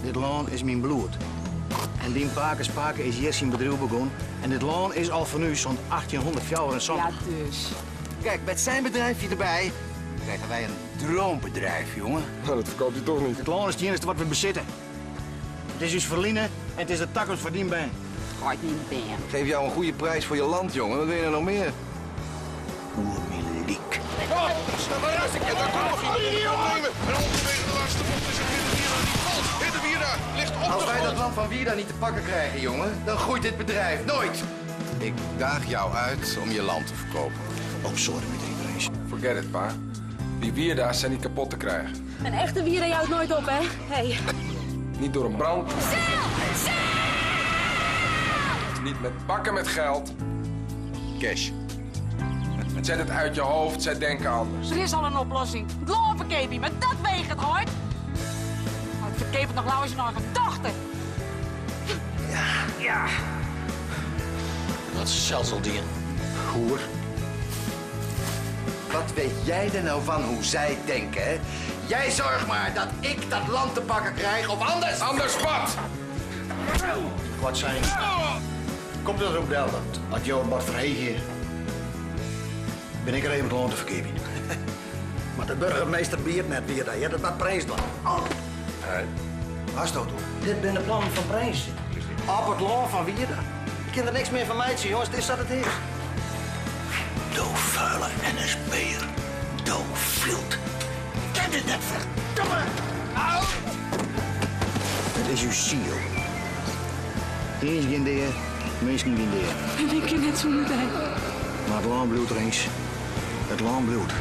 Dit land is mijn bloed. En die Spaken is hier zijn bedrijf begonnen. En dit land is al van nu zo'n 1800 jaar en zo. Ja, dus. Kijk, met zijn bedrijfje erbij krijgen wij een droombedrijf, jongen. Nou, dat verkoopt hij toch niet. Het land is het enige wat we bezitten. Het is ons verliezen en het is de tak ons verdienbeen. Gaat niet ben. Geef jou een goede prijs voor je land, jongen. Wat wil je nog meer? Oermiliek. Oh, maar als ik het dan kom nog iemand nemen. En halverwege de laatste bocht is het Wierda die valt. De Wierda ligt op Als de wij grond. dat land van Wierda niet te pakken krijgen, jongen, dan groeit dit bedrijf nooit. Ik daag jou uit om je land te verkopen. Oh, sorry met iedereen. Forget it, pa. Die Wierda's zijn niet kapot te krijgen. Een echte wier houdt nooit op, hè? Hey. Niet door een brand. Niet met bakken met geld. Cash. Zet het uit je hoofd, zij denken anders. Er is al een oplossing. Het lopen, Kepi, maar dat weegt het hard. Maar het verkeert nog nou eens naar gedachten. Ja. Dat is zelfs al die hoer. Wat weet jij er nou van hoe zij denken, hè? Jij zorgt maar dat ik dat land te pakken krijg, of anders... Anders wat? Wat zijn? Komt er ook wel dat als jou wat verhegen ben ik er even het land te verkeven. Maar de burgemeester biedt net weer dat je dat wat prijs dan. Hast dat doen? Dit ben de plannen van prijs. Op het land van Wierda. Ik kan er niks meer van mij zien, jongens. Dit is wat het is. Doe vuile NSB'er. Doe vloed. Kent het net, verdomme! Au! Het is uw ziel. Eens geen deer, meest geen deer. En ik kan net zo moeten. Maar het land bloedt er eens. Het land bloedt.